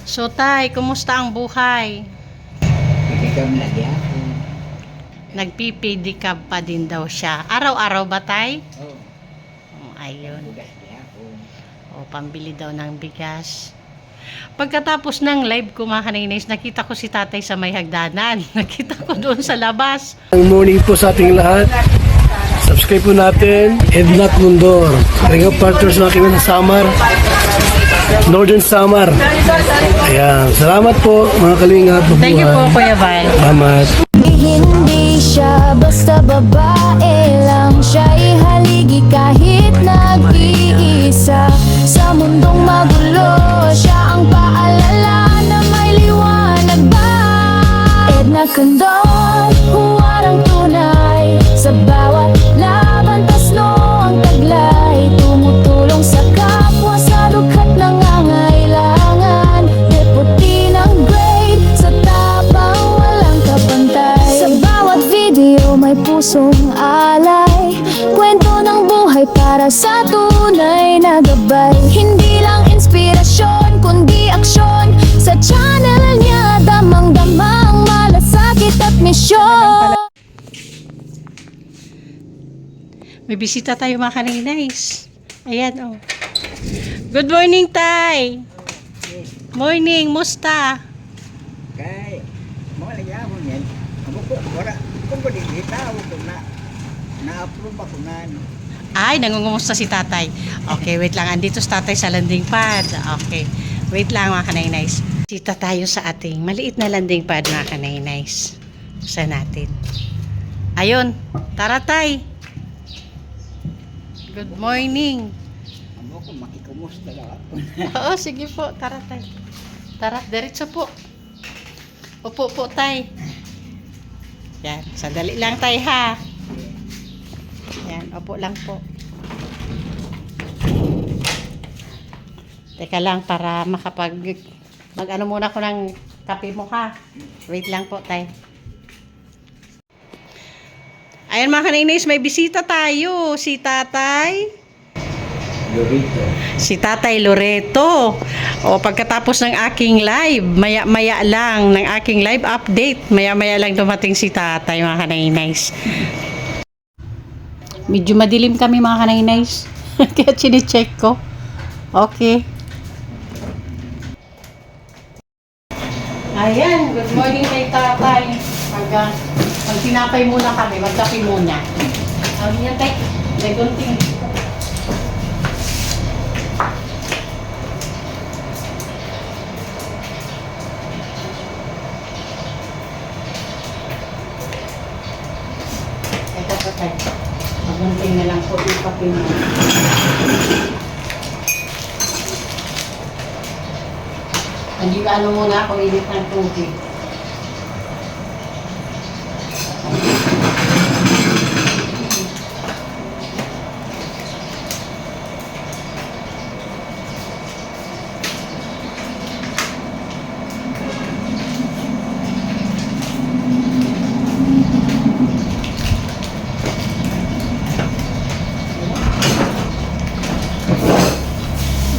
So, Tay, kumusta ang buhay? Pedicab lagi ako. Nagpipidikab pa din daw siya. Araw-araw ba, Tay? Oh, Ayun. bugas di ako. O, pambili daw ng bigas. Pagkatapos ng live ko, mga kaninays, nakita ko si Tatay sa may hagdanan. Nakita ko doon sa labas. Good morning po sa ating lahat. Subscribe po natin, Ednat Mundor. Ring of Partners na aking Samar, Northern Samar. Ayan, salamat po mga kalingap. Thank you po, Kuya Val. Salamat. Hindi siya basta babae lang, siya'y haligi kahit nag-iisa. Sa mundong magulo, siya ang paalala na may liwanag ba. Edna Condon, huwarang tunay. Sa bawat laban, tasno ang taglay. Tumutulong sa kapwa sa lughat ng angailangan. Deputy ng grade, sa tapang walang kapantay. Sa bawat video may pusong alay. Kwento ng buhay para sa tunay na gabay. Hindi lang inspirasyon, kundi aksyon. Sa channel niya, damang-damang malasakit at misyon. May bisita tayo, mga kaninays. Ayan, oh. Good morning, Tay. Morning, musta? Kay, mga lagi ako yan. Ako po, wala. Kung ko din itaw ko na-approve ako na ano. Ay, nangungumusta si Tatay. Okay, wait lang. Andito si Tatay sa landing pad. Okay. Wait lang, mga kaninays. Sita tayo sa ating maliit na landing pad, mga kaninays. Buksan natin. Ayun. Tara, Tay. Good morning. Amo ko makikumusta lang ako. Oo, sige po. Tara, Tay. Tara, diretso po. Upo po, Tay. Yan. Sandali lang, Tay, ha. Yan. Upo lang po. Teka lang para mag-ano muna ko ng kape mo, ha. Wait lang po, Tay. Ayan, mga kaninays, may bisita tayo. Si Tatay. Lorito. Si Tatay Loreto. O pagkatapos ng aking live, maya-maya lang ng aking live update, maya-maya lang dumating si Tatay, mga kaninays. Medyo madilim kami, mga kaninays. Kaya chine-check ko. Okay. Ayan, good morning kay Tatay. Pag tinapay muna kami, magkape muna. Sabi niya, Tay, may gunting. Ito po, Tay. Magunting na lang po yung kape mo. Hindi ka ano muna ako init ng tubig.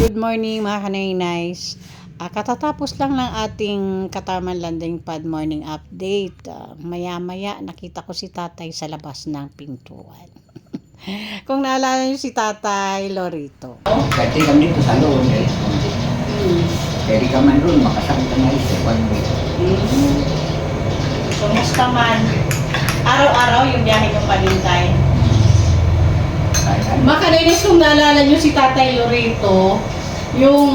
Good morning, mga kaninays. Katatapos lang ng ating Katarman Landing Pad morning update. Maya-maya nakita ko si Tatay sa labas ng pintuan. Kung naalala niyo si Tatay Lorito. Kasi kami dito sa loob eh. Pwede ka man ron, makasakit ang ayos eh. One way. Kumusta man? Araw-araw yung biyahe ko pa din, Tay. Kaya, Mga kaninays, kung naalala niyo si Tatay Lorito, yung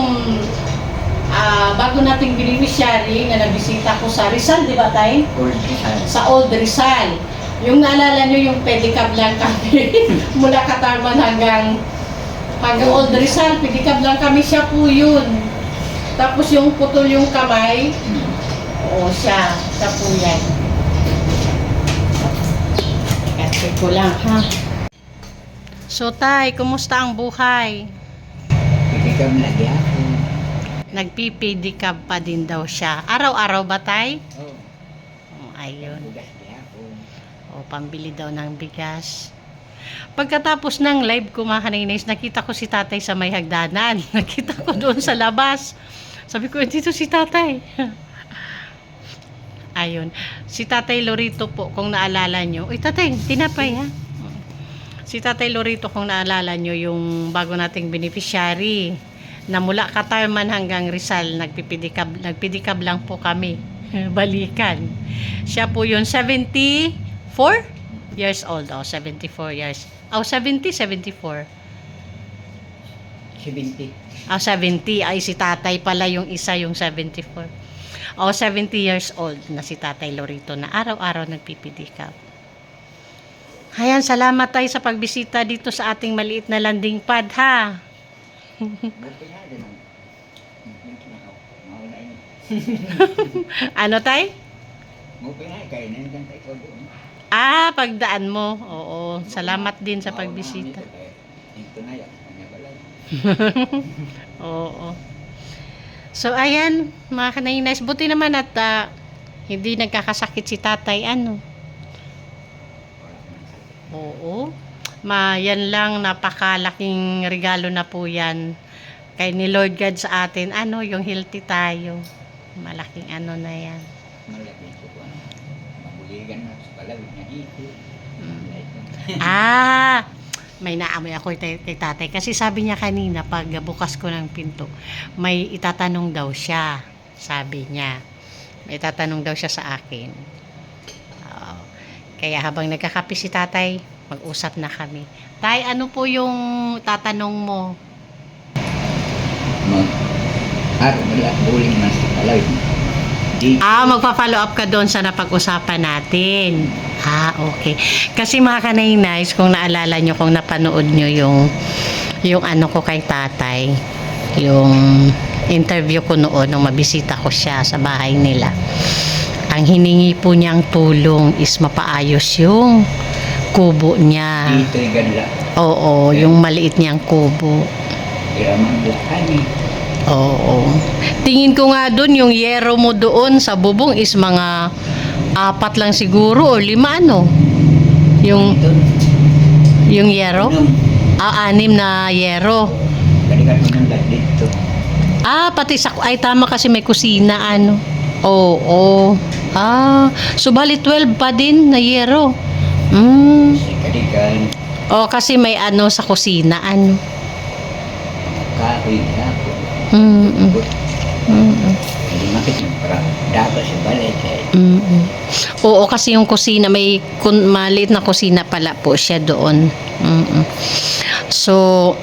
bago nating beneficiary na nabisita ko sa Rizal, di ba, Tay? old Rizal. Sa Old Rizal. Yung naalala nyo yung pedicab lang kami mula Katarman hanggang Old Rizal, pedicab lang kami, siya po yun. Tapos yung putol yung kamay, oo, siya po yan. Kasi ko lang, ha. So, Tay, kumusta ang buhay? Pedicab lagi ako. Nagpipidikab pa din daw siya. Araw-araw ba, Tay? Oh, Ayun. bugas di ako. O, pambili daw ng bigas. Pagkatapos ng live ko, mga kaninays, nakita ko si Tatay sa may hagdanan. Nakita ko doon sa labas. Sabi ko, dito si tatay. Ayun. Si Tatay Lorito po, kung naalala nyo. Uy, tatay, tinapay ha. Si Tatay Lorito, kung naalala nyo, yung bago nating beneficiary, na mula Katarman hanggang Rizal, nagpidikab lang po kami. Balikan. Siya po yun, 74 years old. 74 years. 74. 70. 70. Ay, si tatay pala yung isa, yung 74. 70 years old na si Tatay Lorito na araw-araw nagpipidikap. Ayan, salamat tayo sa pagbisita dito sa ating maliit na landing pad, ha? Buti nga din. Ano, tay? Buti nga, kaya nandiyan tayo ko doon. Pagdaan mo. Oo, salamat din sa pagbisita. Ito na yan. Kanya balay. Oo. So, ayan, mga kanaynays, buti naman at hindi nagkakasakit si tatay, ano. Oo. Yan lang, napakalaking regalo na po yan. Kay ni Lord God sa atin, yung healthy tayo. Malaking na yan. Malaki ko po. Mabuligan na sa palawin na dito. May naamoy ako kay tatay. Kasi sabi niya kanina, pag bukas ko ng pinto, may itatanong daw siya. Sabi niya. May itatanong daw siya sa akin. Kaya habang nagkakape si tatay, mag-usap na kami. Tay, ano po yung tatanong mo? Buling na sa palawin. Magpa-follow up ka doon sa napag-usapan natin. Okay. Kasi mga kanaynays, kung naalala nyo, kung napanood nyo yung ano ko kay tatay, yung interview ko noon, nung mabisita ko siya sa bahay nila. Ang hiningi po niyang tulong is mapaayos yung kubo niya. Dito'y ganda. Oo, yung maliit niyang kubo. Iramang lakan eh. Oo. Tingin ko nga doon, yung yero mo doon sa bubong is mga 4 lang siguro o 5, ano? Yung yero? 6 na yero. Balikan mo ng lahat dito. Pati ay tama kasi may kusina, ano? Oo. So bali 12 pa din na yero. Si kadikan. Kasi may sa kusina, ano? Kahoy na ako. Hindi makit yung para dapat si balay kaya. Oo, kasi yung kusina, maliit na kusina pala po siya doon. So,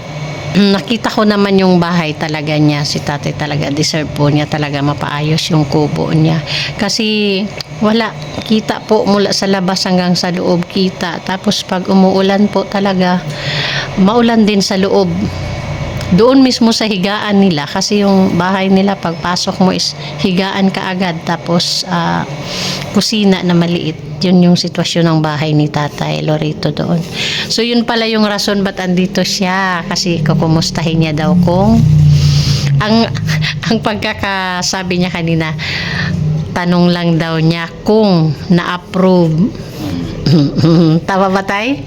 nakita ko naman yung bahay talaga niya. Si tatay talaga, deserve po niya talaga mapaayos yung kubo niya. Kasi, wala. Kita po mula sa labas hanggang sa loob, kita. Tapos, pag umuulan po talaga, maulan din sa loob. Doon mismo sa higaan nila, kasi yung bahay nila pagpasok mo is higaan ka agad, tapos kusina na maliit. Yun yung sitwasyon ng bahay ni Tatay Lorito doon. So yun pala yung rason ba't andito siya, kasi kukumustahin niya daw kung ang pagkakasabi niya kanina, tanong lang daw niya kung na-approve. Tama ba, tay?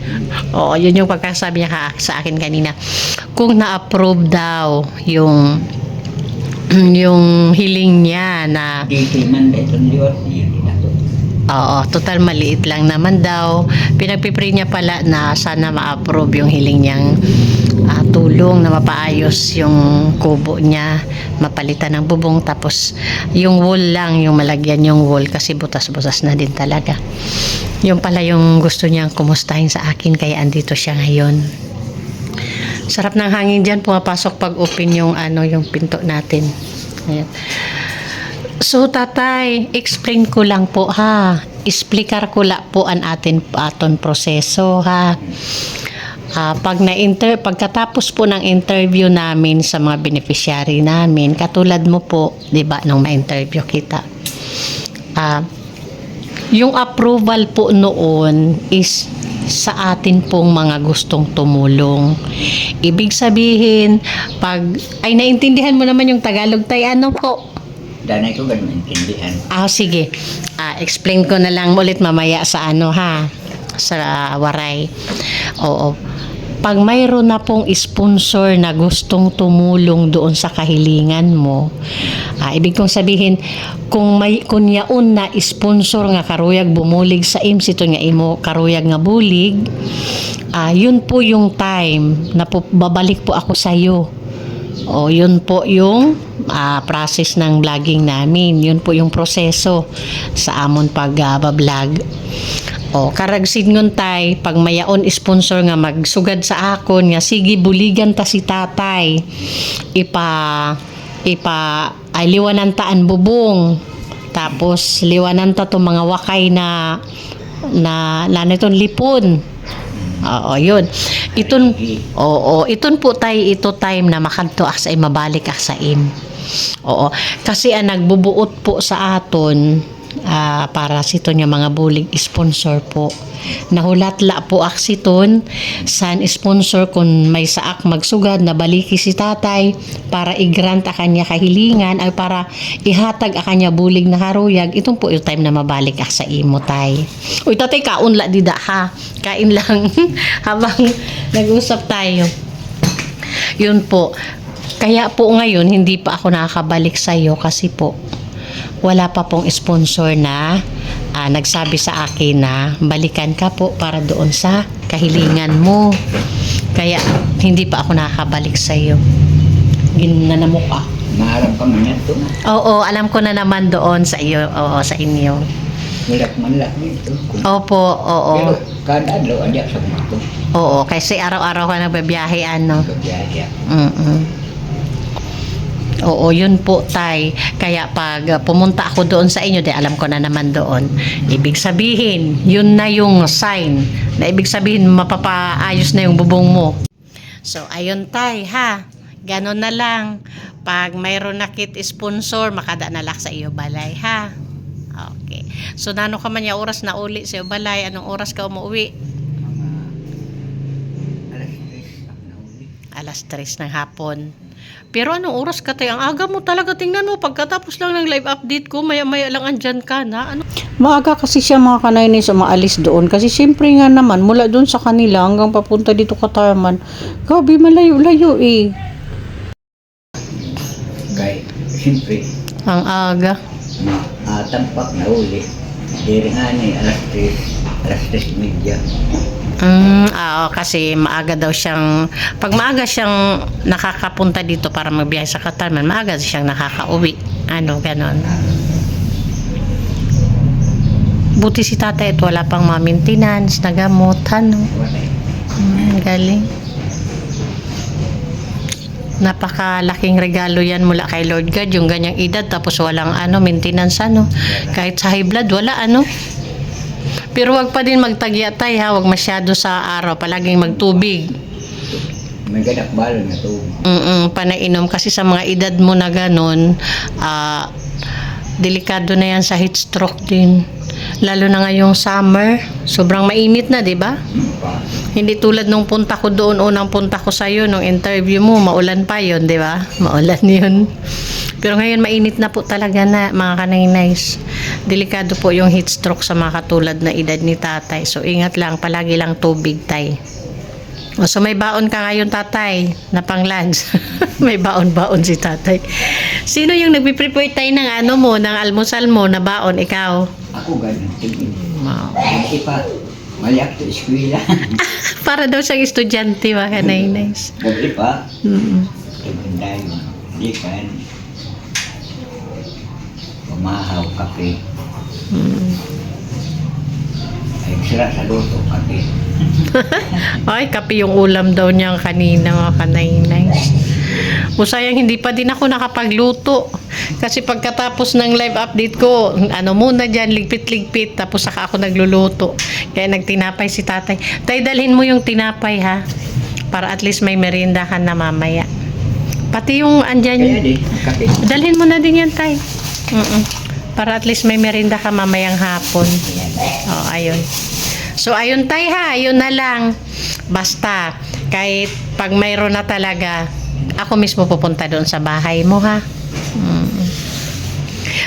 Oo, yun yung pagkasabi niya sa akin kanina. Kung na-approve daw yung hiling niya na Dito man dahil itong liwat yun din ako. oo, total maliit lang naman daw. Pinagpipray niya pala na sana ma-approve yung hiling niyang tulong na mapaayos yung kubo niya, mapalitan ng bubong, tapos yung wall lang, yung malagyan yung wall kasi butas-butas na din talaga. Yung pala yung gusto niyang kumustahin sa akin, kaya andito siya ngayon. Sarap ng hangin dyan, pumapasok pag open yung yung pinto natin. Ayan. So tatay, explain ko lang po ha. Explicar ko lang po ang aton proseso ha. Pagkatapos po ng interview namin sa mga beneficiary namin, katulad mo po, 'di ba, nung ma-interview kita. Yung approval po noon is sa atin pong mga gustong tumulong. Ibig sabihin, naintindihan mo naman yung Tagalog, tay, ano po? Danay ko ganun maintindihan. Sige. Explain ko na lang ulit mamaya sa sa waray. Oo. pag mayroon na pong sponsor na gustong tumulong doon sa kahilingan mo, ibig kong sabihin, kung yaon na sponsor nga karuyag bumulig sa imsito nga imo karuyag nga bulig, yun po yung time na babalik po ako sa iyo. O yun po yung process ng vlogging namin. Yun po yung proseso sa amon pag-vlog. O karagsid ngon tay, pag mayaon sponsor nga magsugad sa akon nga sige buligan ta si tatay. Ay liwanan taan bubong. Tapos liwanan ta to mga wakay na naniton lipon. Oo, yun. Iton po tay ito time na makanto sa mabalik sa im. Oo. Kasi nagbubuot po sa aton para siton nga mga bulig sponsor po. Nahulatla po siton san sponsor kung may saak magsugad na baliki si tatay para i-grant kanya kahilingan ay para ihatag kanya bulig na karuyag. Itong po yung time na mabalik sa imo tay. Uy tatay kaunla dida ha. Kain lang habang nag-usap tayo. Yun po. Kaya po ngayon hindi pa ako nakakabalik sa iyo kasi po wala pa pong sponsor na nagsabi sa akin na balikan ka po para doon sa kahilingan mo. Kaya hindi pa ako nakakabalik sa iyo. Ginanamok Maaram pa man yan to. Oo, alam ko na naman doon sa iyo, sa inyo. Mulak man lang ito. Opo, oo. Pero kada adlaw adya sa mga to. Oo, kasi araw-araw ka nagbabiyahe Sa biyahe. Oo, yun po tay. Kaya pag pumunta ako doon sa inyo, alam ko na naman doon. Ibig sabihin, yun na yung sign. Na ibig sabihin, mapapaayos na yung bubong mo. So, ayun tay ha. Ganon na lang. Pag mayroon na kit sponsor, makada na lang sa iyo balay ha. Okay. So, nano ka man yung oras na uli sa iyo balay? Anong oras ka umuwi? Alas 3 ng hapon. Pero anong oras ka tayo? Ang aga mo talaga, tingnan mo, pagkatapos lang ng live update ko, maya-maya lang andyan ka na. Maaga kasi siya mga kanaynis umaalis doon. Kasi siyempre nga naman, mula doon sa kanila hanggang papunta dito Katarman, gabi malayo-layo eh. Kaya, siyempre, Ang aga. tampak na uli. Diri nga ni alas 3:30. Kasi maaga daw siyang, pag maaga siyang nakakapunta dito para magbiyahe sa Katarman, maaga siyang nakakauwi. Ganon. Buti si tatay at wala pang maintenance, nagamot, galing. Napakalaking regalo yan mula kay Lord God, yung ganyang edad, tapos walang maintenance, kahit sa high blood, wala, Pero wag pa din magtagya tay ha, wag masyado sa araw, palaging magtubig. May gadak balon na to. Panainom kasi sa mga edad mo na ganon, delikado na yan sa heat stroke din. Lalo na ngayong summer, sobrang mainit na, di ba? Hindi tulad nung punta ko doon, unang punta ko sa iyo nung interview mo, maulan pa yon, di ba? Maulan yun. Pero ngayon mainit na po talaga na mga kanay-nice. Delikado po yung heat stroke sa mga katulad na edad ni tatay. So ingat lang, palagi lang tubig tay. So may baon ka ngayon tatay na pang lunch. May baon-baon si tatay. Sino yung nagpiprepare tayo ng ng almusal mo na baon? Ikaw? Ako ganun. Hindi pa. Maliak to eskwela. Para daw siyang estudyante mga kanay-nice. Gabi pa. Tumanday mo. Hindi kan. Pumahaw kape. Ay sila sa luto kape. Ay, kape yung ulam daw niya kanina mga kanay-nice. Sayang hindi pa din ako nakapagluto. Kasi pagkatapos ng live update ko, muna dyan, ligpit-ligpit, tapos saka ako nagluluto. Kaya nagtinapay si tatay. Tay, dalhin mo yung tinapay ha. Para at least may merienda ka na mamaya. Pati yung andyan. Kaya di, kape. Dalhin mo na din yan tay. Para at least may merienda ka mamayang hapon. Ayun. So, ayun tay ha, ayun na lang. Basta, kahit pag mayroon na talaga, ako mismo pupunta doon sa bahay mo ha.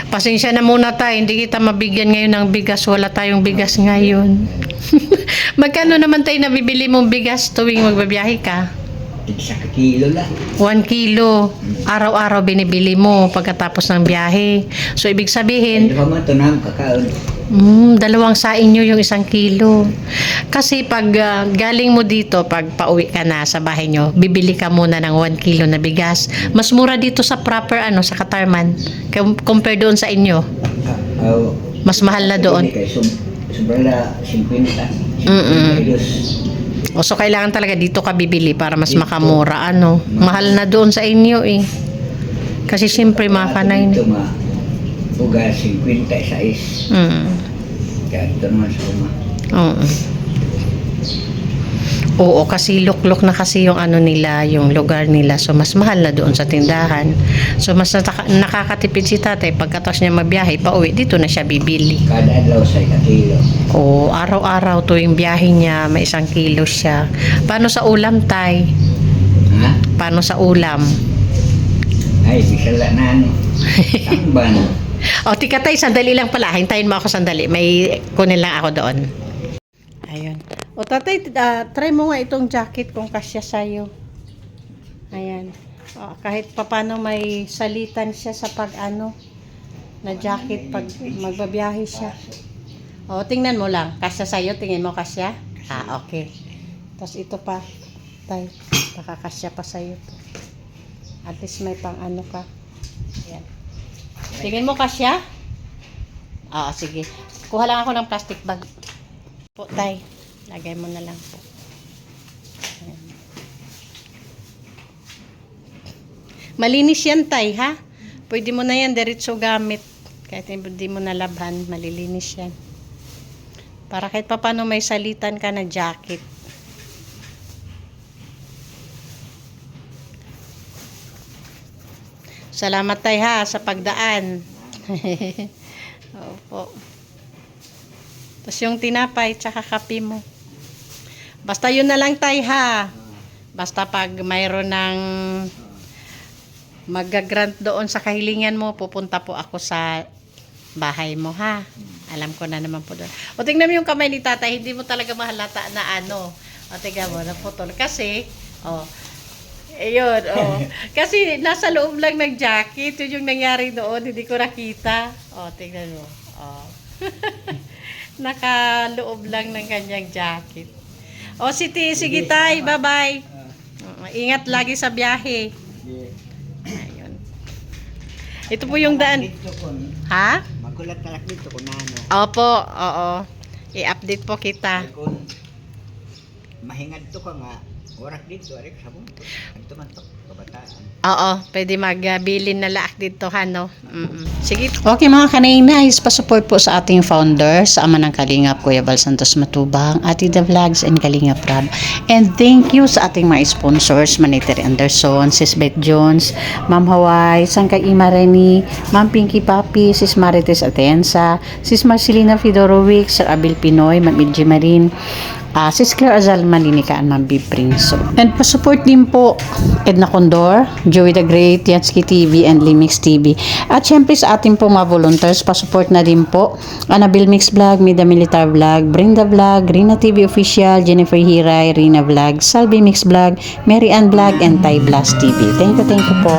Pasensya na muna tayo, hindi kita mabigyan ngayon ng bigas, wala tayong bigas ngayon. Magkano naman tayo nabibili mong bigas tuwing magbabiyahe ka? Isa ka kilo lang. 1 kilo. Araw-araw binibili mo pagkatapos ng biyahe. So, ibig Hindi sabihin, pa man ito na kakaon. dalawang sain nyo yung 1 kilo. Kasi pag galing mo dito, pag pauwi ka na sa bahay nyo, bibili ka muna ng 1 kilo na bigas. Mas mura dito sa proper, sa Katarman. Compare doon sa inyo. Mas mahal na doon. Sobrang na 50. So, kailangan talaga dito ka bibili para mas makamura, Mahal na doon sa inyo, eh. Kasi siyempre, mga kanay. Ito uga 56. Kaya ito naman sa uma. Oo, kasi luklok na kasi yung nila, yung lugar nila. So, mas mahal na doon sa tindahan. So, mas nakakatipid si tatay. Pagkatapos niya mabiyahe, pauwi, dito na siya bibili. Kada adlaw sa kilo. Oo, araw-araw tuwing biyahe niya, may 1 kilo siya. Paano sa ulam, tay? Ha? Paano sa ulam? Ay, bisala na Tamban. O, tika tay, sandali lang pala. Hintayin mo ako sandali. May kunin lang ako doon. Ayun. O, tatay, try mo nga itong jacket kung kasya sa'yo. Ayan. O, kahit papano may salitan siya sa na jacket pag magbabiyahe siya. O, tingnan mo lang. Kasya sa'yo. Tingin mo kasya? Okay. Tapos ito pa, tay. Nakakasya pa sa'yo to. At least may pang ka. Ayan. Tingin mo kasya? Sige. Kuha lang ako ng plastic bag. Po, tay. Lagay mo na lang po. Ayan. Malinis yan, tay, ha? Pwede mo na yan diretso gamit. Kahit hindi mo nalabhan, malilinis yan. Para kahit papano may salitan ka na jacket. Salamat, tay, ha, sa pagdaan. Opo. Tapos yung tinapay, tsaka kape mo. Basta yun na lang, tay, ha. Basta pag mayroon ng mag-grant doon sa kahilingan mo, pupunta po ako sa bahay mo, ha. Alam ko na naman po doon. O, tingnan mo yung kamay ni tatay, hindi mo talaga mahalata na O, tingnan mo, naputol. Kasi, ayun, kasi nasa loob lang ng jacket. Yun yung nangyari doon, hindi ko nakita. Tingnan mo. Nakaloob lang ng kanyang jacket. Sige tay, bye-bye. Ingat lagi sa biyahe. Ayun. Ito po yung daan. Ha? Magulat na lang dito kung ano. Opo, oo. I-update po kita. Kung mahingad to ka nga, oras dito, arik sa buong. Ito man to, kabataan. Oo, pwede magbilin na laak dito, Sige. Okay, mga kanay-nice, pasupport po sa ating founder, sa ama ng Kalingap, Kuya Bal Santos Matubang, Ati The Vlogs, and Kalingap Rab. And thank you sa ating mga sponsors, Maniteri Anderson, Sis Beth Jones, Ma'am Hawaii, Sangkay Ima Reni, Ma'am Pinky Papi, Sis Marites Atensa, Sis Marcelina Fedorovic, Sir Abel Pinoy, Ma'am Ilji Marin, Sis Claire Azal Malinikaan, Ma'am B. Prinso. And pasupport din po Edna Condor, Joey the Great, Yansky TV, and Limix TV. At syempre sa ating po mga volunteers, pasupport na din po Annabelle Mix Vlog, Mida Militar Vlog, Brenda Vlog, Rina TV Official, Jennifer Hiray, Rina Vlog, Salvi Mix Vlog, Mary Ann Vlog, and Ty Blast TV. Thank you po.